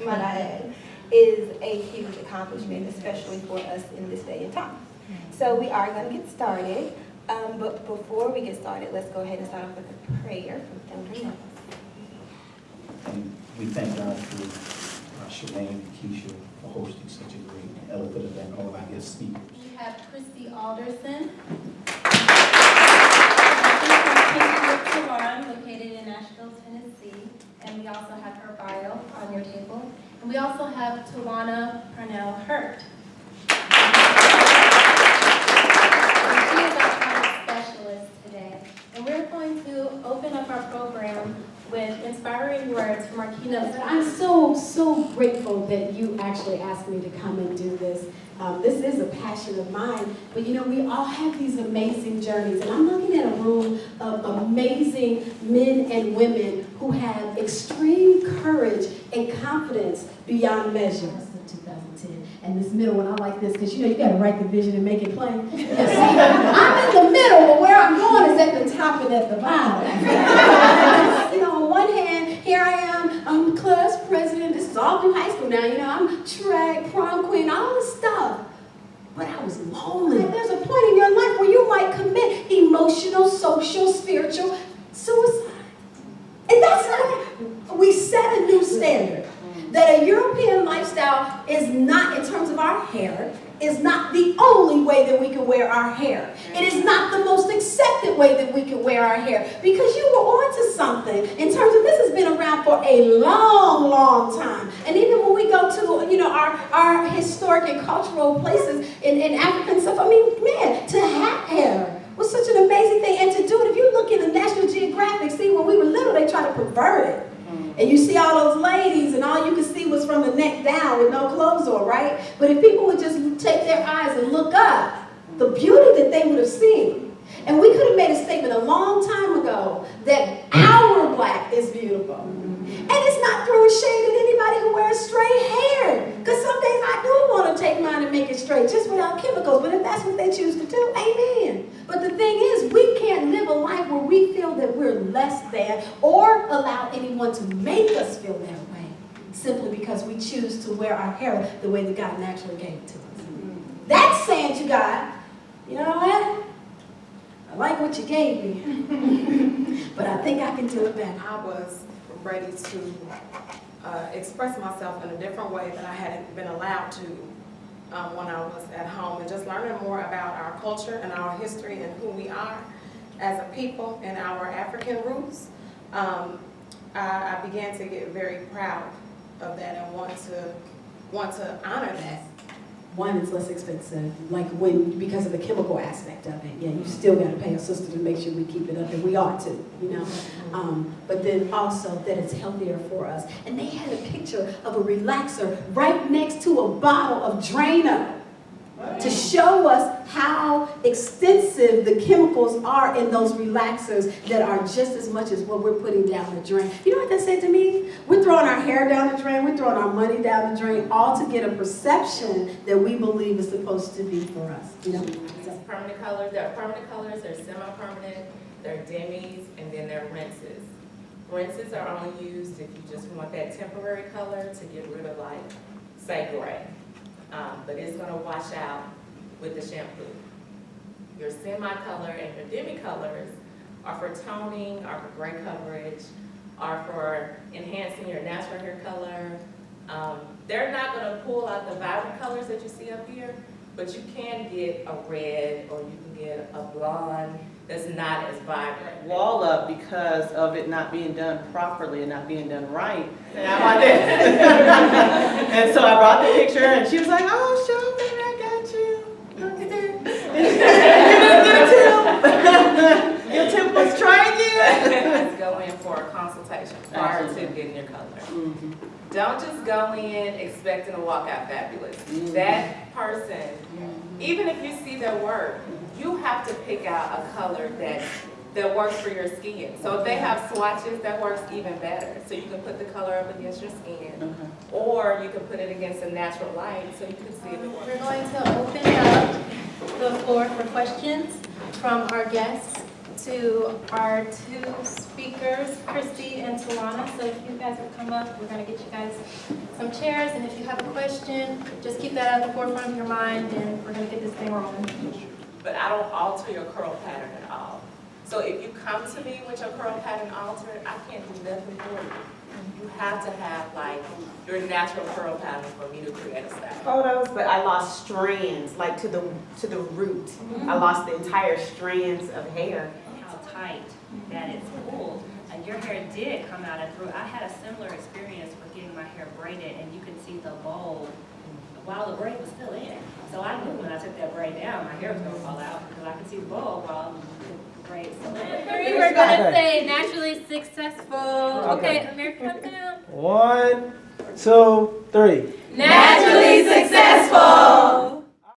might I add, is a huge accomplishment, especially for us in this day and time. So we are going to get started, but before we get started, let's go ahead and start off with a prayer from Elder Tawanna. And we thank God for Shalane and Keisha for hosting such a great and eloquent event, all of our guest speakers. We have Kristi Alderson, located in Nashville, Tennessee, and we also have her bio on your table. And we also have Tawanna P. She is our talent specialist today. And we're going to open up our program with inspiring words from our keynote. I'm so grateful that you actually asked me to come and do this. This is a passion of mine, but you know, we all have these amazing journeys, and I'm looking at a room of amazing men and women who have extreme courage and confidence beyond measure. That's the 2010. And this middle one, I like this, because you know, you got to write the vision and make it plain. See, I'm in the middle, but where I'm going is at the top and at the bottom. You know, on one hand, here I am, I'm class president. This is all through high school now. You know, I'm track, prom queen, all this stuff. But I was lonely. There's a point in your life where you might commit emotional, social, spiritual suicide. And that's why we set a new standard. That a European lifestyle is not, in terms of our hair, is not the only way that we can wear our hair. It is not the most accepted way that we can wear our hair. Because you were onto something in terms of this has been around for a long, long time. And even when we go to, you know, our historic and cultural places in Africa and stuff, I mean, man, to have hair was such an amazing thing. And to do it, if you look in the National Geographic, see, when we were little, they tried to pervert it. And you see all those ladies, and all you could see was from the neck down with no clothes on, right? But if people would just take their eyes and look up, the beauty that they would have seen. And we could have made a statement a long time ago that our black is beautiful. And it's not throwing shade at anybody who wears straight hair. Because some days I do want to take mine and make it straight, just without chemicals. But if that's what they choose to do, amen. But the thing is, we can't live a life where we feel that we're less than or allow anyone to make us feel that way simply because we choose to wear our hair the way that God naturally gave it to us. That's saying to God, you know what? I like what you gave me, but I think I can do it better. I was ready to express myself in a different way that I hadn't been allowed to when I was at home, and just learning more about our culture and our history and who we are as a people and our African roots. I began to get very proud of that and want to honor that. One, it's less expensive, because of the chemical aspect of it. Yeah, you still got to pay a sister to make sure we keep it up, and we ought to, you know. But then also that it's healthier for us. And they had a picture of a relaxer right next to a bottle of Drano to show us how extensive the chemicals are in those relaxers that are just as much as what we're putting down the drain. You know what that said to me? We're throwing our hair down the drain, we're throwing our money down the drain, all to get a perception that we believe is supposed to be for us. You know? These permanent colors, there are permanent colors, they're semi-permanent, they're demis, and then they're rinses. Rinses are only used if you just want that temporary color to get rid of, like, say, gray. But it's going to wash out with the shampoo. Your semi-color and your demi-colors are for toning, are for gray coverage, are for enhancing your natural hair color. They're not going to pull out the vibrant colors that you see up here, but you can get a red or you can get a blonde that's not as vibrant. Wall up because of it not being done properly and not being done right. And I'm like this. And so I brought the picture and she was like, oh, show baby, I got you. You didn't get a tip. Your tip was trying again. Let's go in for a consultation prior to getting your color. Mm-hmm. Don't just go in expecting to walk out fabulous. Mm-hmm. That person, even if you see their work, you have to pick out a color that works for your skin. So if they have swatches, that works even better. So you can put the color up against your skin, or you can put it against a natural light so you can see if it works. We're going to open up the floor for questions from our guests to our two speakers. speakers, Kristi and Tawanna. So if you guys would come up, we're going to get you guys some chairs. And if you have a question, just keep that at the forefront of your mind, and we're going to get this thing rolling. But I don't alter your curl pattern at all. So if you come to me with your curl pattern altered, I can't do nothing for you. You have to have like your natural curl pattern for me to create a style. Photos, but I lost strands, like to the root. I lost the entire strands of hair. How tight that it's pulled. Your hair did come out and through. I had a similar experience with getting my hair braided, and you could see the bowl while the braid was still in. So I knew when I took that braid down, my hair was going to fall out because I could see the bowl while the braid was still in. We were going to say naturally successful. Okay, America, come down. 1, 2, 3. Naturally successful.